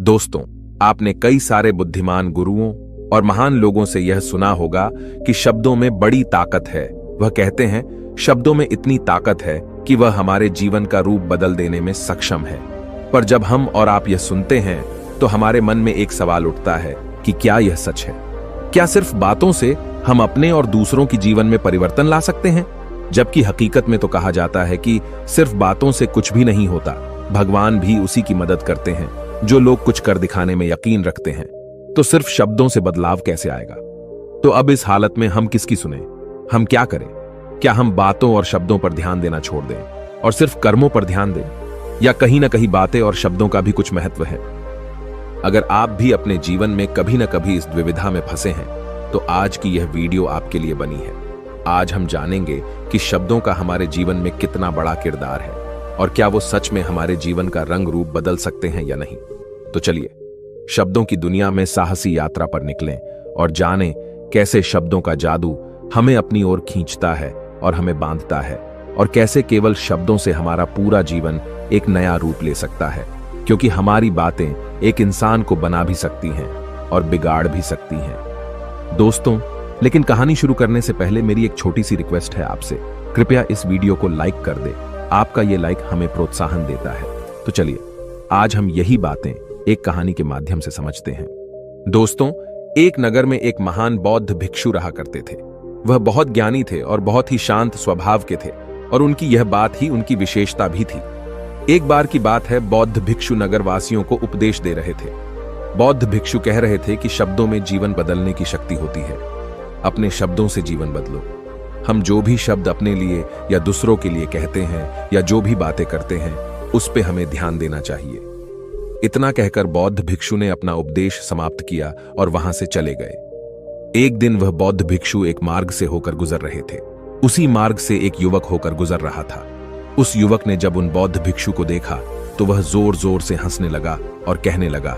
दोस्तों, आपने कई सारे बुद्धिमान गुरुओं और महान लोगों से यह सुना होगा कि शब्दों में बड़ी ताकत है। वह कहते हैं शब्दों में इतनी ताकत है कि वह हमारे जीवन का रूप बदल देने में सक्षम है। पर जब हम और आप यह सुनते हैं तो हमारे मन में एक सवाल उठता है कि क्या यह सच है? क्या सिर्फ बातों से हम अपने और दूसरों की जीवन में परिवर्तन ला सकते हैं? जबकि हकीकत में तो कहा जाता है कि सिर्फ बातों से कुछ भी नहीं होता, भगवान भी उसी की मदद करते हैं जो लोग कुछ कर दिखाने में यकीन रखते हैं। तो सिर्फ शब्दों से बदलाव कैसे आएगा? तो अब इस हालत में हम किसकी सुने? हम क्या करें? क्या हम बातों और शब्दों पर ध्यान देना छोड़ दें और सिर्फ कर्मों पर ध्यान दें? या कहीं ना कहीं बातें और शब्दों का भी कुछ महत्व है? अगर आप भी अपने जीवन में कभी ना कभी इस द्विविधा में फंसे हैं तो आज की यह वीडियो आपके लिए बनी है। आज हम जानेंगे कि शब्दों का हमारे जीवन में कितना बड़ा किरदार है और क्या वो सच में हमारे जीवन का रंग रूप बदल सकते हैं या नहीं। तो चलिए शब्दों की दुनिया में साहसी यात्रा पर निकलें और जानें कैसे शब्दों का जादू हमें अपनी ओर खींचता है और हमें बांधता है, और कैसे केवल शब्दों से हमारा पूरा जीवन एक नया रूप ले सकता है। क्योंकि हमारी बातें एक इंसान को बना भी सकती हैं और बिगाड़ भी सकती हैं। दोस्तों, लेकिन कहानी शुरू करने से पहले मेरी एक छोटी सी रिक्वेस्ट है आपसे, कृपया इस वीडियो को लाइक कर दे। आपका ये लाइक हमें प्रोत्साहन देता है। तो चलिए आज हम यही बातें एक कहानी के माध्यम से समझते हैं। दोस्तों, एक नगर में एक महान बौद्ध भिक्षु रहा करते थे। वह बहुत ज्ञानी थे और बहुत ही शांत स्वभाव के थे, और उनकी यह बात ही उनकी विशेषता भी थी। एक बार की बात है, बौद्ध भिक्षु नगर वासियों को उपदेश दे रहे थे। बौद्ध भिक्षु कह रहे थे कि शब्दों में जीवन बदलने की शक्ति होती है। अपने शब्दों से जीवन बदलो। हम जो भी शब्द अपने लिए या दूसरों के लिए कहते हैं या जो भी बातें करते हैं उस पे हमें ध्यान देना चाहिए। इतना कहकर बौद्ध भिक्षु ने अपना उपदेश समाप्त किया और वहां से चले गए। एक दिन वह बौद्ध भिक्षु एक मार्ग से होकर गुजर रहे थे। उसी मार्ग से एक युवक होकर गुजर रहा था। उस युवक ने जब उन बौद्ध भिक्षु को देखा तो वह जोर जोर से हंसने लगा और कहने लगा,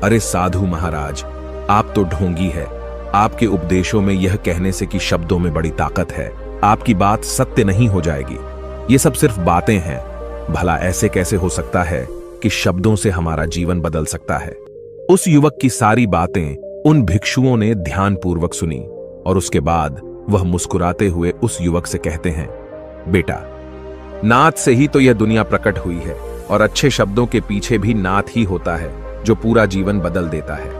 अरे साधु महाराज, आप तो ढोंगी है। आपके उपदेशों में यह कहने से कि शब्दों में बड़ी ताकत है, आपकी बात सत्य नहीं हो जाएगी। ये सब सिर्फ बातें हैं। भला ऐसे कैसे हो सकता है कि शब्दों से हमारा जीवन बदल सकता है? उस युवक की सारी बातें उन भिक्षुओं ने ध्यानपूर्वक सुनी और उसके बाद वह मुस्कुराते हुए उस युवक से कहते हैं, बेटा, नाद से ही तो यह दुनिया प्रकट हुई है, और अच्छे शब्दों के पीछे भी नाद ही होता है जो पूरा जीवन बदल देता है।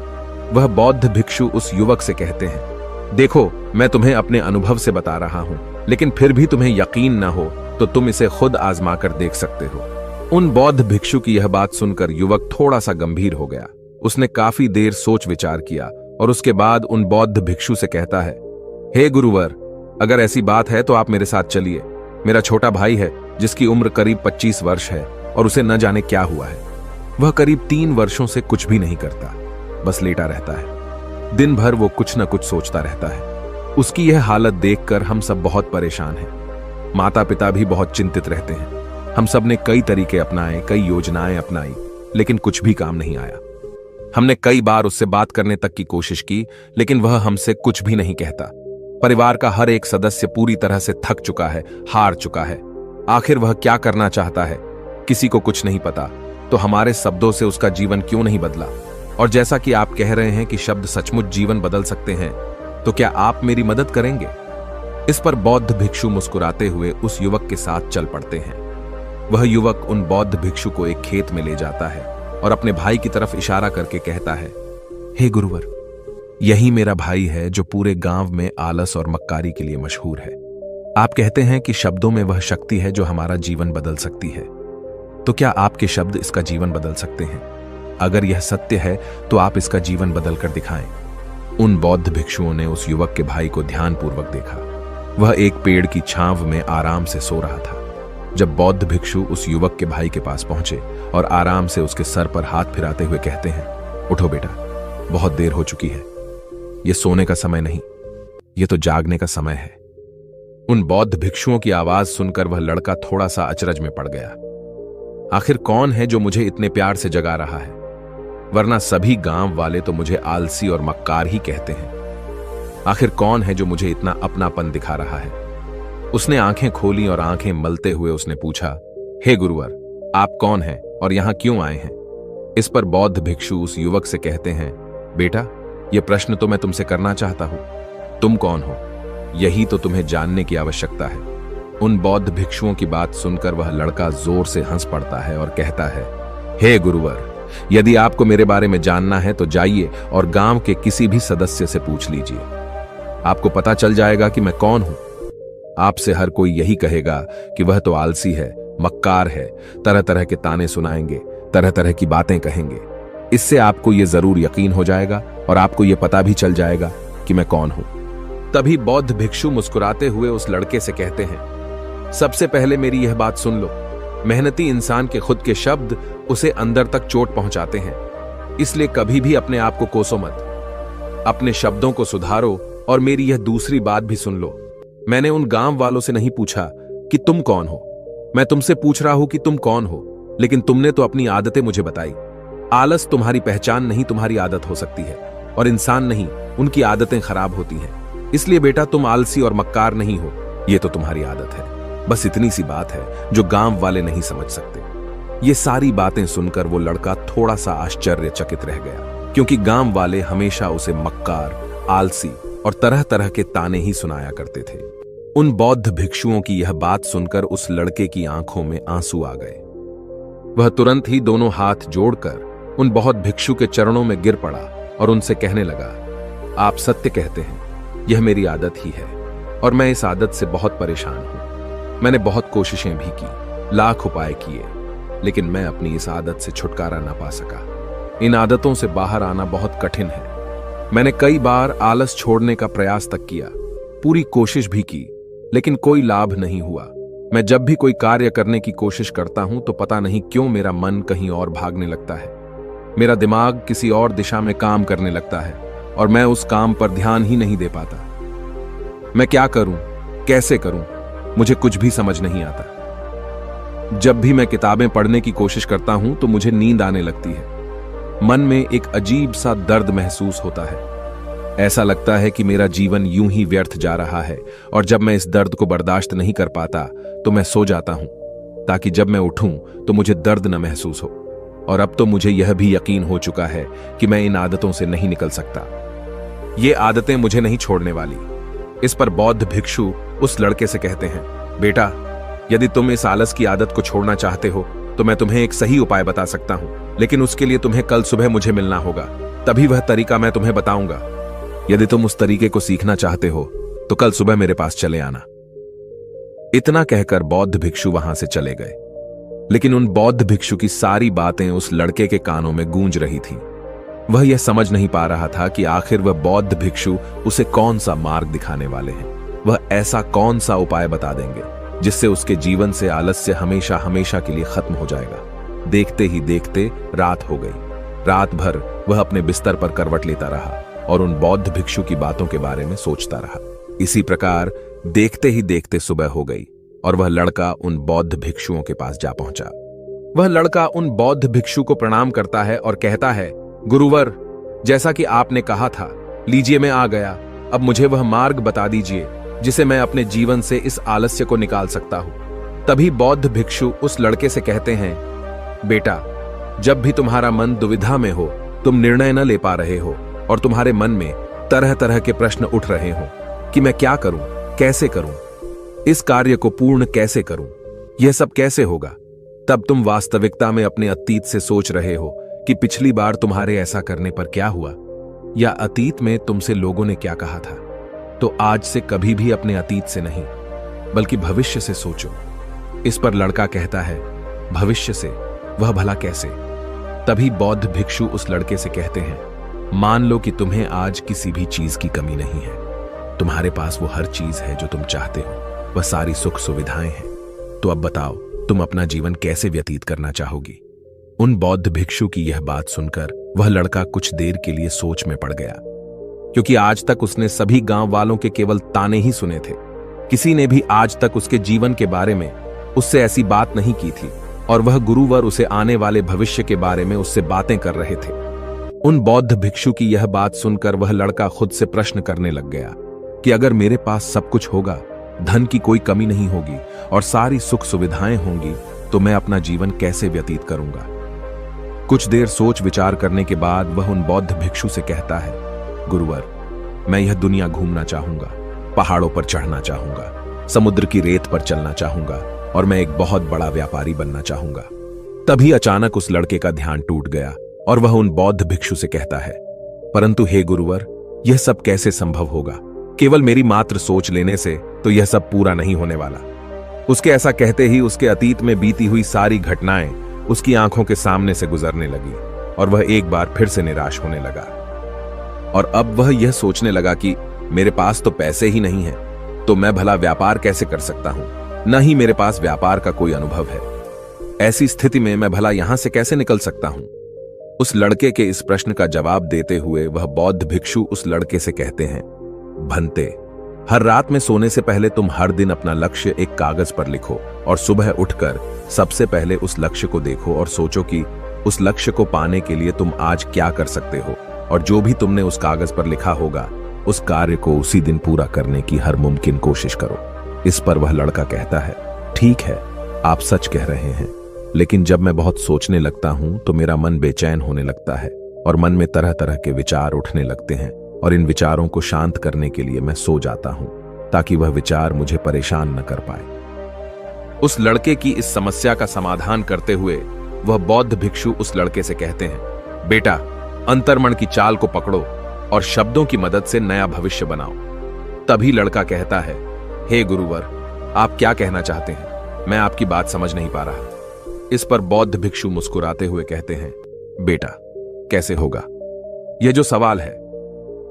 वह बौद्ध भिक्षु उस युवक से कहते हैं, देखो, मैं तुम्हें अपने अनुभव से बता रहा हूं, लेकिन फिर भी तुम्हें यकीन न हो तो तुम इसे खुद आजमा कर देख सकते हो। उन बौद्ध भिक्षु की यह बात सुनकर युवक थोड़ा सा गंभीर हो गया। उसने काफी देर सोच विचार किया और उसके बाद उन बौद्ध भिक्षु से कहता है, हे गुरुवर, अगर ऐसी बात है तो आप मेरे साथ चलिए। मेरा छोटा भाई है जिसकी उम्र करीब 25 वर्ष है और उसे न जाने क्या हुआ है। वह करीब 3 वर्षों से कुछ भी नहीं करता, बस लेटा रहता है। दिन भर वो कुछ न कुछ सोचता रहता है। उसकी यह हालत देखकर हम सब बहुत परेशान हैं। माता पिता भी बहुत चिंतित रहते हैं। हम सब ने कई तरीके अपनाए, कई योजनाएं अपनाई, लेकिन कुछ भी काम नहीं आया। हमने कई बार उससे बात करने तक की कोशिश की, लेकिन वह हमसे कुछ भी नहीं कहता। परिवार का हर एक सदस्य पूरी तरह से थक चुका है, हार चुका है। आखिर वह क्या करना चाहता है, किसी को कुछ नहीं पता। तो हमारे शब्दों से उसका जीवन क्यों नहीं बदला? और जैसा कि आप कह रहे हैं कि शब्द सचमुच जीवन बदल सकते हैं, तो क्या आप मेरी मदद करेंगे? इस पर बौद्ध भिक्षु मुस्कुराते हुए उस युवक के साथ चल पड़ते हैं। वह युवक उन बौद्ध भिक्षु को एक खेत में ले जाता है और अपने भाई की तरफ इशारा करके कहता है, हे गुरुवर, यही मेरा भाई है जो पूरे गांव में आलस और मक्कारी के लिए मशहूर है। आप कहते हैं कि शब्दों में वह शक्ति है जो हमारा जीवन बदल सकती है। तो क्या आपके शब्द इसका जीवन बदल सकते हैं? अगर यह सत्य है तो आप इसका जीवन बदल कर दिखाएं। उन बौद्ध भिक्षुओं ने उस युवक के भाई को ध्यानपूर्वक देखा। वह एक पेड़ की छांव में आराम से सो रहा था। जब बौद्ध भिक्षु उस युवक के भाई के पास पहुंचे और आराम से उसके सर पर हाथ फिराते हुए कहते हैं, उठो बेटा, बहुत देर हो चुकी है। यह सोने का समय नहीं, यह तो जागने का समय है। उन बौद्ध भिक्षुओं की आवाज सुनकर वह लड़का थोड़ा सा अचरज में पड़ गया। आखिर कौन है जो मुझे इतने प्यार से जगा रहा है? वरना सभी गांव वाले तो मुझे आलसी और मक्कार ही कहते हैं। आखिर कौन है जो मुझे इतना अपनापन दिखा रहा है? उसने आंखें खोली और आंखें मलते हुए उसने पूछा, हे गुरुवर, आप कौन हैं और यहां क्यों आए हैं? इस पर बौद्ध भिक्षु उस युवक से कहते हैं, बेटा, यह प्रश्न तो मैं तुमसे करना चाहता हूं। तुम कौन हो? यही तो तुम्हें जानने की आवश्यकता है। उन बौद्ध भिक्षुओं की बात सुनकर वह लड़का जोर से हंस पड़ता है और कहता है, हे गुरुवर, यदि आपको मेरे बारे में जानना है तो जाइए और गांव के किसी भी सदस्य से पूछ लीजिए। आपको पता चल जाएगा कि मैं कौन हूं। आपसे हर कोई यही कहेगा कि वह तो आलसी है, मक्कार है, तरह तरह के ताने सुनाएंगे, तरह तरह की बातें कहेंगे। इससे आपको यह जरूर यकीन हो जाएगा और आपको यह पता भी चल जाएगा कि मैं कौन हूं। तभी बौद्ध भिक्षु मुस्कुराते हुए उस लड़के से कहते हैं, सबसे पहले मेरी यह बात सुन लो। मेहनती इंसान के खुद के शब्द उसे अंदर तक चोट पहुंचाते हैं, इसलिए कभी भी अपने आप को कोसो मत। अपने शब्दों को सुधारो। और मेरी यह दूसरी बात भी सुन लो। मैंने उन गांव वालों से नहीं पूछा कि तुम कौन हो, मैं तुमसे पूछ रहा हूं कि तुम कौन हो, लेकिन तुमने तो अपनी आदतें मुझे बताई। आलस तुम्हारी पहचान नहीं, तुम्हारी आदत हो सकती है, और इंसान नहीं, उनकी आदतें खराब होती हैं। इसलिए बेटा, तुम आलसी और मक्कार नहीं हो, यह तो तुम्हारी आदत है। बस इतनी सी बात है जो गांव वाले नहीं समझ सकते। ये सारी बातें सुनकर वो लड़का थोड़ा सा आश्चर्यचकित रह गया, क्योंकि गांव वाले हमेशा उसे मक्कार, आलसी और तरह तरह के ताने ही सुनाया करते थे। उन बौद्ध भिक्षुओं की यह बात सुनकर उस लड़के की आंखों में आंसू आ गए। वह तुरंत ही दोनों हाथ जोड़कर उन बौद्ध भिक्षु के चरणों में गिर पड़ा और उनसे कहने लगा, आप सत्य कहते हैं, यह मेरी आदत ही है और मैं इस आदत से बहुत परेशान हूं। मैंने बहुत कोशिशें भी की, लाख उपाय किए, लेकिन मैं अपनी इस आदत से छुटकारा ना पा सका। इन आदतों से बाहर आना बहुत कठिन है। मैंने कई बार आलस छोड़ने का प्रयास तक किया, पूरी कोशिश भी की, लेकिन कोई लाभ नहीं हुआ। मैं जब भी कोई कार्य करने की कोशिश करता हूं तो पता नहीं क्यों मेरा मन कहीं और भागने लगता है। मेरा दिमाग किसी और दिशा में काम करने लगता है और मैं उस काम पर ध्यान ही नहीं दे पाता। मैं क्या करूं, कैसे करूं, मुझे कुछ भी समझ नहीं आता। जब भी मैं किताबें पढ़ने की कोशिश करता हूं तो मुझे नींद आने लगती है। मन में एक अजीब सा दर्द महसूस होता है। ऐसा लगता है कि मेरा जीवन यूं ही व्यर्थ जा रहा है, और जब मैं इस दर्द को बर्दाश्त नहीं कर पाता तो मैं सो जाता हूं, ताकि जब मैं उठूं तो मुझे दर्द न महसूस हो। और अब तो मुझे यह भी यकीन हो चुका है कि मैं इन आदतों से नहीं निकल सकता। ये आदतें मुझे नहीं छोड़ने वाली। इस पर बौद्ध भिक्षु उस लड़के से कहते हैं, बेटा, यदि तुम इस आलस की आदत को छोड़ना चाहते हो तो मैं तुम्हें एक सही उपाय बता सकता हूं, लेकिन उसके लिए तुम्हें कल सुबह मुझे मिलना होगा, तभी वह तरीका मैं तुम्हें बताऊंगा। यदि तुम उस तरीके को सीखना चाहते हो तो कल सुबह मेरे पास चले आना। इतना कहकर बौद्ध भिक्षु वहां से चले गए, लेकिन उन बौद्ध भिक्षु की सारी बातें उस लड़के के कानों में गूंज रही थीं। वह यह समझ नहीं पा रहा था कि आखिर वह बौद्ध भिक्षु उसे कौन सा मार्ग दिखाने वाले हैं। वह ऐसा कौन सा उपाय बता देंगे जिससे उसके जीवन से आलस्य हमेशा हमेशा के लिए खत्म हो जाएगा। देखते ही देखते रात हो गई। रात भर वह अपने बिस्तर पर करवट लेता रहा और उन बौद्ध भिक्षु की बातों के बारे में सोचता रहा। इसी प्रकार देखते ही देखते सुबह हो गई और वह लड़का उन बौद्ध भिक्षुओं के पास जा पहुंचा। वह लड़का उन बौद्ध भिक्षु को प्रणाम करता है और कहता है, गुरुवर, जैसा कि आपने कहा था, लीजिए मैं आ गया। अब मुझे वह मार्ग बता दीजिए जिसे मैं अपने जीवन से इस आलस्य को निकाल सकता हूं। तभी बौद्ध भिक्षु उस लड़के से कहते हैं, बेटा, जब भी तुम्हारा मन दुविधा में हो, तुम निर्णय न ले पा रहे हो और तुम्हारे मन में तरह तरह के प्रश्न उठ रहे हो कि मैं क्या करूं, कैसे करूं, इस कार्य को पूर्ण कैसे करूं, यह सब कैसे होगा, तब तुम वास्तविकता में अपने अतीत से सोच रहे हो कि पिछली बार तुम्हारे ऐसा करने पर क्या हुआ, या अतीत में तुमसे लोगों ने क्या कहा था। तो आज से कभी भी अपने अतीत से नहीं, बल्कि भविष्य से सोचो। इस पर लड़का कहता है, भविष्य से? वह भला कैसे? तभी बौद्ध भिक्षु उस लड़के से कहते हैं, मान लो कि तुम्हें आज किसी भी चीज की कमी नहीं है। तुम्हारे पास वो हर चीज है जो तुम चाहते हो, वह सारी सुख सुविधाएं हैं। तो अब बताओ, तुम अपना जीवन कैसे व्यतीत करना चाहोगी? उन बौद्ध भिक्षु की यह बात सुनकर वह लड़का कुछ देर के लिए सोच में पड़ गया, क्योंकि आज तक उसने सभी गांव वालों के केवल ताने ही सुने थे। किसी ने भी आज तक उसके जीवन के बारे में उससे ऐसी बात नहीं की थी, और वह गुरुवर उसे आने वाले भविष्य के बारे में उससे बातें कर रहे थे। उन बौद्ध भिक्षु की यह बात सुनकर वह लड़का खुद से प्रश्न करने लग गया कि अगर मेरे पास सब कुछ होगा, धन की कोई कमी नहीं होगी और सारी सुख सुविधाएं होंगी, तो मैं अपना जीवन कैसे व्यतीत करूंगा? कुछ देर सोच विचार करने के बाद वह उन बौद्ध भिक्षु से कहता है, गुरुवर, मैं यह दुनिया घूमना चाहूंगा, पहाड़ों पर चढ़ना चाहूंगा, समुद्र की रेत पर चलना चाहूंगा और मैं एक बहुत बड़ा व्यापारी बनना चाहूंगा। तभी अचानक उस लड़के का ध्यान टूट गया और वह उन बौद्ध भिक्षु से कहता है, परंतु हे गुरुवर, यह सब कैसे संभव होगा? केवल मेरी मात्र सोच लेने से तो यह सब पूरा नहीं होने वाला। उसके ऐसा कहते ही उसके अतीत में बीती हुई सारी घटनाएं उसकी आंखों के सामने से गुजरने लगी और वह एक बार फिर से निराश होने लगा। और अब वह यह सोचने लगा कि मेरे पास तो पैसे ही नहीं है, तो मैं भला व्यापार कैसे कर सकता हूं? न ही मेरे पास व्यापार का कोई अनुभव है। ऐसी स्थिति में मैं भला यहां से कैसे निकल सकता हूं? उस लड़के के इस प्रश्न का जवाब देते हुए वह बौद्ध भिक्षु उस लड़के से कहते हैं, भंते, हर रात में सोने से पहले तुम हर दिन अपना लक्ष्य एक कागज पर लिखो और सुबह उठकर सबसे पहले उस लक्ष्य को देखो और सोचो कि उस लक्ष्य को पाने के लिए तुम आज क्या कर सकते हो, और जो भी तुमने उस कागज पर लिखा होगा उस कार्य को उसी दिन पूरा करने की हर मुमकिन कोशिश करो। इस पर वह लड़का कहता है, ठीक है, आप सच कह रहे हैं, लेकिन जब मैं बहुत सोचने लगता हूं तो मेरा मन बेचैन होने लगता है और मन में तरह तरह के विचार उठने लगते हैं और इन विचारों को शांत करने के लिए मैं सो जाता हूं ताकि वह विचार मुझे परेशान न कर पाए। उस लड़के की इस समस्या का समाधान करते हुए वह बौद्ध भिक्षु उस लड़के से कहते हैं, बेटा, अंतर्मन की चाल को पकड़ो और शब्दों की मदद से नया भविष्य बनाओ। तभी लड़का कहता है, हे गुरुवर, आप क्या कहना चाहते हैं? मैं आपकी बात समझ नहीं पा रहा। इस पर बौद्ध भिक्षु मुस्कुराते हुए कहते हैं, बेटा, कैसे होगा? यह जो सवाल है,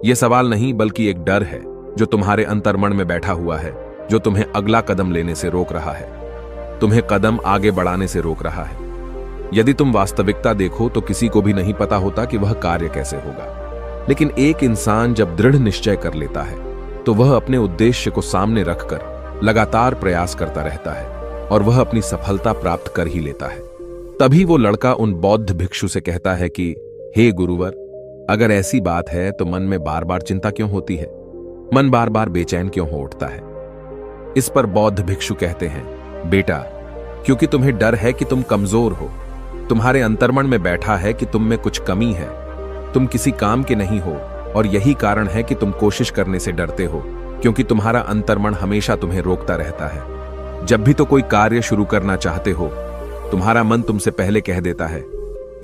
यह सवाल नहीं बल्कि एक डर है जो तुम्हारे अंतर्मन में बैठा हुआ है, जो तुम्हें अगला कदम लेने से रोक रहा है, तुम्हें कदम आगे बढ़ाने से रोक रहा है। यदि तुम वास्तविकता देखो तो किसी को भी नहीं पता होता कि वह कार्य कैसे होगा, लेकिन एक इंसान जब दृढ़ निश्चय कर लेता है तो वह अपने उद्देश्य को सामने रखकर लगातार प्रयास करता रहता है और वह अपनी सफलता प्राप्त कर ही लेता है। तभी वो लड़का उन बौद्ध भिक्षु से कहता है कि हे गुरुवर, अगर ऐसी बात है तो मन में बार बार चिंता क्यों होती है? मन बार बार बेचैन क्यों हो उठता है? इस पर बौद्ध भिक्षु कहते हैं, बेटा, क्योंकि तुम्हें डर है कि तुम कमजोर हो। तुम्हारे अंतर्मन में बैठा है कि तुम में कुछ कमी है, तुम किसी काम के नहीं हो, और यही कारण है कि तुम कोशिश करने से डरते हो, क्योंकि तुम्हारा अंतर्मन हमेशा तुम्हें रोकता रहता है। जब भी तो कोई कार्य शुरू करना चाहते हो, तुम्हारा मन तुमसे पहले कह देता है,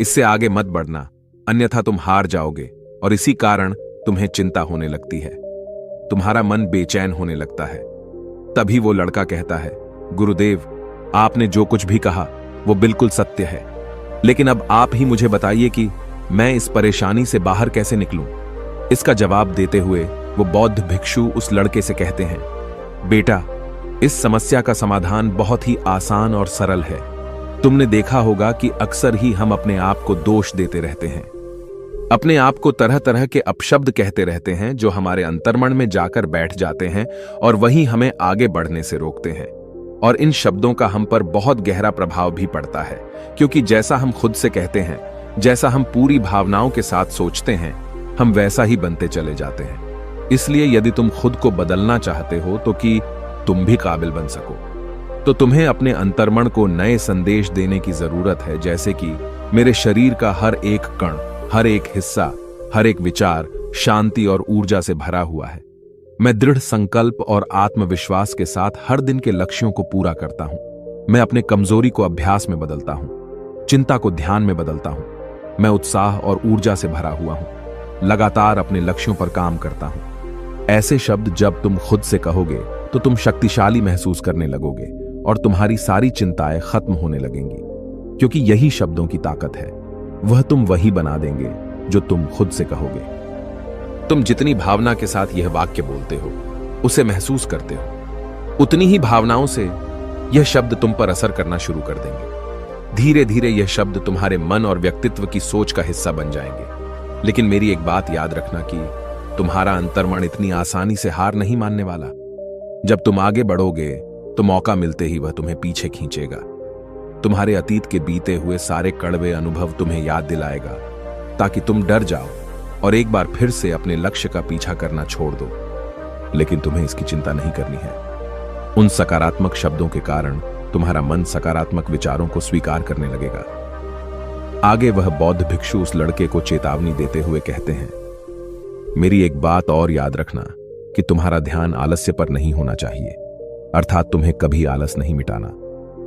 इससे आगे मत बढ़ना, अन्यथा तुम हार जाओगे, और इसी कारण तुम्हें चिंता होने लगती है, तुम्हारा मन बेचैन होने लगता है। तभी वो लड़का कहता है, गुरुदेव, आपने जो कुछ भी कहा वो बिल्कुल सत्य है, लेकिन अब आप ही मुझे बताइए कि मैं इस परेशानी से बाहर कैसे निकलूं? इसका जवाब देते हुए वो बौद्ध भिक्षु उस लड़के से कहते हैं, बेटा, इस समस्या का समाधान बहुत ही आसान और सरल है। तुमने देखा होगा कि अक्सर ही हम अपने आप को दोष देते रहते हैं, अपने आप को तरह तरह के अपशब्द कहते रहते हैं जो हमारे अंतर्मन में जाकर बैठ जाते हैं और वही हमें आगे बढ़ने से रोकते हैं। और इन शब्दों का हम पर बहुत गहरा प्रभाव भी पड़ता है, क्योंकि जैसा हम खुद से कहते हैं, जैसा हम पूरी भावनाओं के साथ सोचते हैं, हम वैसा ही बनते चले जाते हैं। इसलिए यदि तुम खुद को बदलना चाहते हो तो कि तुम भी काबिल बन सको, तो तुम्हें अपने अंतर्मन को नए संदेश देने की जरूरत है, जैसे कि मेरे शरीर का हर एक कण, हर एक हिस्सा, हर एक विचार शांति और ऊर्जा से भरा हुआ है। मैं दृढ़ संकल्प और आत्मविश्वास के साथ हर दिन के लक्ष्यों को पूरा करता हूं। मैं अपने कमजोरी को अभ्यास में बदलता हूं, चिंता को ध्यान में बदलता हूं। मैं उत्साह और ऊर्जा से भरा हुआ हूं, लगातार अपने लक्ष्यों पर काम करता हूं। ऐसे शब्द जब तुम खुद से कहोगे तो तुम शक्तिशाली महसूस करने लगोगे और तुम्हारी सारी चिंताएं खत्म होने लगेंगी, क्योंकि यही शब्दों की ताकत है। वह तुम वही बना देंगे जो तुम खुद से कहोगे। तुम जितनी भावना के साथ यह वाक्य बोलते हो, उसे महसूस करते हो, उतनी ही भावनाओं से यह शब्द तुम पर असर करना शुरू कर देंगे। धीरे धीरे यह शब्द तुम्हारे मन और व्यक्तित्व की सोच का हिस्सा बन जाएंगे। लेकिन मेरी एक बात याद रखना कि तुम्हारा अंतर्मन इतनी आसानी से हार नहीं मानने वाला। जब तुम आगे बढ़ोगे तो मौका मिलते ही वह तुम्हें पीछे खींचेगा। तुम्हारे अतीत के बीते हुए सारे कड़वे अनुभव तुम्हें याद दिलाएगा, ताकि तुम डर जाओ और एक बार फिर से अपने लक्ष्य का पीछा करना छोड़ दो। लेकिन तुम्हें इसकी चिंता नहीं करनी है। उन सकारात्मक शब्दों के कारण तुम्हारा मन सकारात्मक विचारों को स्वीकार करने लगेगा। आगे वह बौद्ध भिक्षु उस लड़के को चेतावनी देते हुए कहते हैं, मेरी एक बात और याद रखना कि तुम्हारा ध्यान आलस्य पर नहीं होना चाहिए, अर्थात तुम्हें कभी आलस नहीं मिटाना,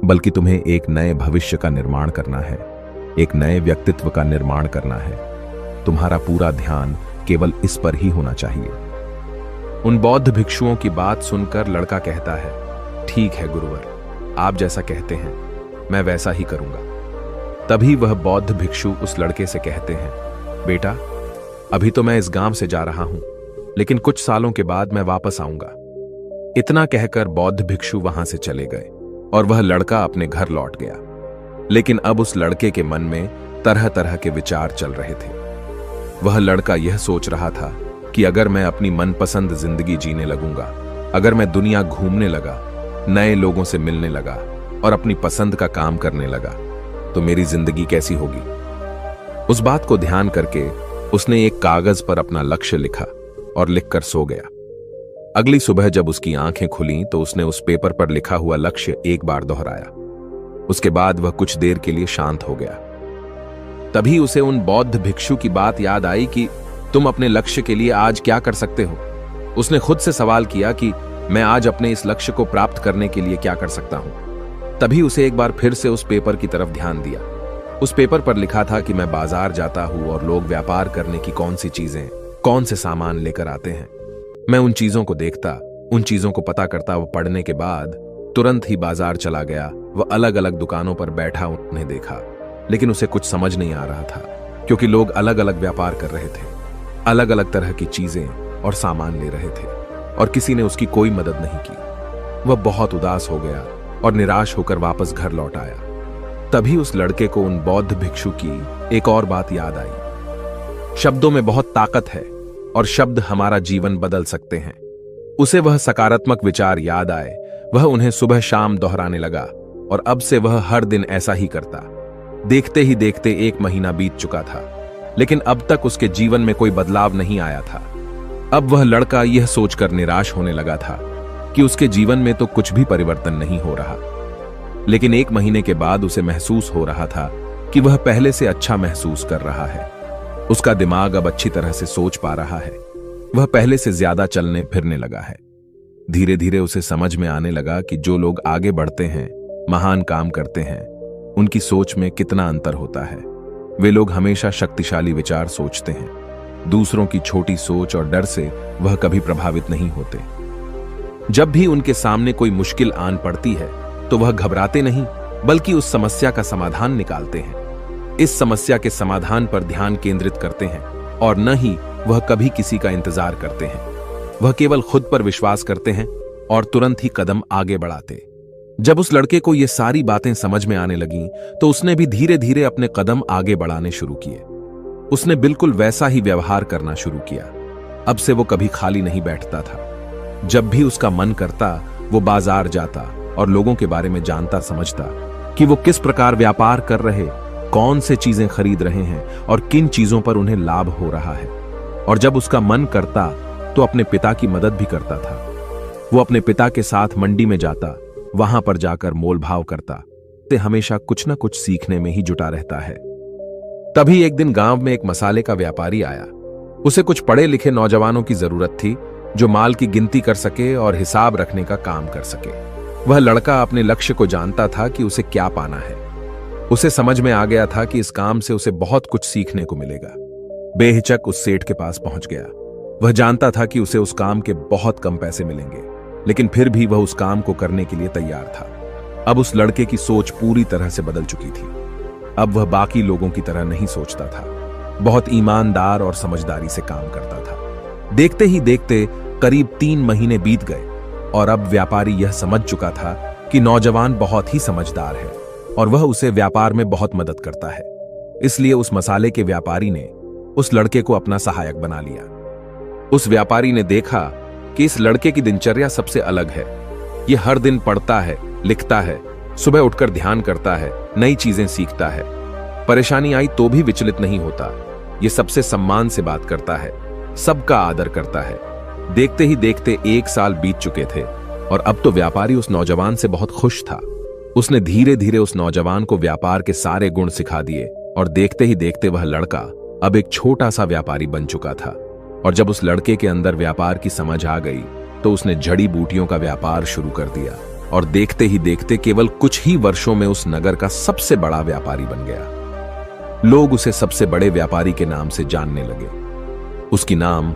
बल्कि तुम्हें एक नए भविष्य का निर्माण करना है, एक नए व्यक्तित्व का निर्माण करना है। तुम्हारा पूरा ध्यान केवल इस पर ही होना चाहिए। उन बौद्ध भिक्षुओं की बात सुनकर लड़का कहता है, ठीक है गुरुवर, आप जैसा कहते हैं मैं वैसा ही करूंगा। तभी वह बौद्ध भिक्षु उस लड़के से कहते हैं, बेटा, अभी तो मैं इस गांव से जा रहा हूं, लेकिन कुछ सालों के बाद मैं वापस आऊंगा। इतना कहकर बौद्ध भिक्षु वहां से चले गए और वह लड़का अपने घर लौट गया। लेकिन अब उस लड़के के मन में तरह तरह के विचार चल रहे थे। वह लड़का यह सोच रहा था कि अगर मैं अपनी मनपसंद जिंदगी जीने लगूंगा, अगर मैं दुनिया घूमने लगा, नए लोगों से मिलने लगा और अपनी पसंद का काम करने लगा, तो मेरी जिंदगी कैसी होगी। उस बात को ध्यान करके उसने एक कागज पर अपना लक्ष्य लिखा और लिखकर सो गया। अगली सुबह जब उसकी आंखें खुलीं तो उसने उस पेपर पर लिखा हुआ लक्ष्य एक बार दोहराया। उसके बाद वह कुछ देर के लिए शांत हो गया। तभी उसे उन बौद्ध भिक्षु की बात याद आई कि तुम अपने लक्ष्य के लिए आज क्या कर सकते हो। उसने खुद से सवाल किया कि मैं आज अपने इस लक्ष्य को प्राप्त करने के लिए क्या कर सकता हूं। तभी उसे एक बार फिर से उस पेपर की तरफ ध्यान दिया। उस पेपर पर लिखा था कि मैं बाजार जाता हूं और लोग व्यापार करने की कौन सी चीजें, कौन से सामान लेकर आते हैं। मैं उन चीजों को देखता, उन चीजों को पता करता। वो पढ़ने के बाद तुरंत ही बाजार चला गया। वह अलग अलग दुकानों पर बैठा उन्हें देखा, लेकिन उसे कुछ समझ नहीं आ रहा था, क्योंकि लोग अलग अलग व्यापार कर रहे थे, अलग अलग तरह की चीजें और सामान ले रहे थे, और किसी ने उसकी कोई मदद नहीं की। वह बहुत उदास हो गया और निराश होकर वापस घर लौट आया। तभी उस लड़के को उन बौद्ध भिक्षु की एक और बात याद आई। शब्दों में बहुत ताकत है और शब्द हमारा जीवन बदल सकते हैं। उसे वह सकारात्मक विचार याद आए। वह उन्हें सुबह शाम दोहराने लगा और अब से वह हर दिन ऐसा ही करता। देखते ही देखते 1 महीना बीत चुका था, लेकिन अब तक उसके जीवन में कोई बदलाव नहीं आया था। अब वह लड़का यह सोचकर निराश होने लगा था कि उसके जीवन में तो कुछ भी परिवर्तन नहीं हो रहा। लेकिन 1 महीने के बाद उसे महसूस हो रहा था कि वह पहले से अच्छा महसूस कर रहा है। उसका दिमाग अब अच्छी तरह से सोच पा रहा है। वह पहले से ज्यादा चलने फिरने लगा है। धीरे धीरे उसे समझ में आने लगा कि जो लोग आगे बढ़ते हैं, महान काम करते हैं, उनकी सोच में कितना अंतर होता है। वे लोग हमेशा शक्तिशाली विचार सोचते हैं। दूसरों की छोटी सोच और डर से वह कभी प्रभावित नहीं होते। जब भी उनके सामने कोई मुश्किल आन पड़ती है तो वह घबराते नहीं, बल्कि उस समस्या का समाधान निकालते हैं। इस समस्या के समाधान पर ध्यान केंद्रित करते हैं और न ही वह कभी किसी का इंतजार करते हैं। वह केवल खुद पर विश्वास करते हैं और तुरंत ही कदम आगे बढ़ाते। जब उस लड़के को ये सारी बातें समझ में आने लगीं, तो उसने भी धीरे धीरे अपने कदम आगे बढ़ाने शुरू किए। उसने बिल्कुल वैसा ही व्यवहार करना शुरू किया। अब से वो कभी खाली नहीं बैठता था। जब भी उसका मन करता, वो बाजार जाता और लोगों के बारे में जानता समझता कि वो किस प्रकार व्यापार कर रहे, कौन से चीजें खरीद रहे हैं और किन चीजों पर उन्हें लाभ हो रहा है। और जब उसका मन करता तो अपने पिता की मदद भी करता था। वो अपने पिता के साथ मंडी में जाता, वहां पर जाकर मोल भाव करता। ते हमेशा कुछ न कुछ सीखने में ही जुटा रहता है। तभी एक दिन गांव में एक मसाले का व्यापारी आया। उसे कुछ पढ़े लिखे नौजवानों की जरूरत थी जो माल की गिनती कर सके और हिसाब रखने का काम कर सके। वह लड़का अपने लक्ष्य को जानता था कि उसे क्या पाना है। उसे समझ में आ गया था कि इस काम से उसे बहुत कुछ सीखने को मिलेगा। बेहिचक उस सेठ के पास पहुंच गया। वह जानता था कि उसे उस काम के बहुत कम पैसे मिलेंगे, लेकिन फिर भी वह उस काम को करने के लिए तैयार था। अब उस लड़के की सोच पूरी तरह से बदल चुकी थी। अब वह बाकी लोगों की तरह नहीं सोचता था। बहुत ईमानदार और समझदारी से काम करता था। देखते ही देखते करीब 3 महीने बीत गए और अब व्यापारी यह समझ चुका था कि नौजवान बहुत ही समझदार है और वह उसे व्यापार में बहुत मदद करता है। इसलिए उस मसाले के व्यापारी ने उस लड़के को अपना सहायक बना लिया। उस व्यापारी ने देखा कि इस लड़के की दिनचर्या सबसे अलग है। यह हर दिन पढ़ता है, लिखता है, सुबह उठकर ध्यान करता है, नई चीजें सीखता है। परेशानी आई तो भी विचलित नहीं होता। यह सबसे सम्मान से बात करता है, सबका आदर करता है। देखते ही देखते 1 साल बीत चुके थे और अब तो व्यापारी उस नौजवान से बहुत खुश था। उसने धीरे धीरे उस नौजवान को व्यापार के सारे गुण सिखा दिए और देखते ही देखते वह लड़का अब एक छोटा सा व्यापारी बन चुका था। और जब उस लड़के के अंदर व्यापार की समझ आ गई तो उसने जड़ी बूटियों का व्यापार शुरू कर दिया और देखते ही देखते केवल कुछ ही वर्षों में उस नगर का सबसे बड़ा व्यापारी बन गया। लोग उसे सबसे बड़े व्यापारी के नाम से जानने लगे। उसकी नाम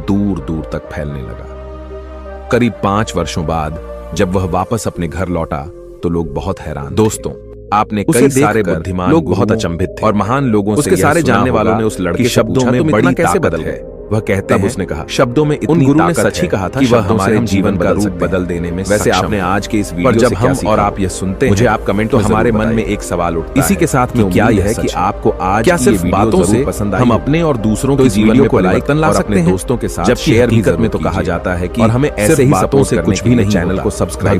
दूर दूर तक फैलने लगा। करीब 5 वर्षों बाद जब वह वापस अपने घर लौटा तो लोग बहुत हैरान। दोस्तों, आपने कई सारे बुद्धिमान लोग बहुत अचंभित थे और महान लोगों से सारे जानने वालों ने उस लड़के शब्दों में बड़ी कैसे बदल है। वह कहते हैं, उसने कहा, शब्दों में इतनी गुरु ने सच ही कहा था कि वह हमारे जीवन का रूप बदल देने में। वैसे आपने आज के इस वीडियो जब हम और आप यह सुनते हैं, मुझे आप कमेंट तो हमारे मन में एक सवाल उठता है। इसी के साथ में क्या यह है कि आपको आज क्या सिर्फ बातों से पसंद आई, हम अपने और दूसरों के जीवन को लाइक ला सकते हैं दोस्तों के साथ, जब शेयर भी में तो कहा जाता है कि और हमें ऐसे ही बातों से कुछ भी नहीं, चैनल को सब्सक्राइब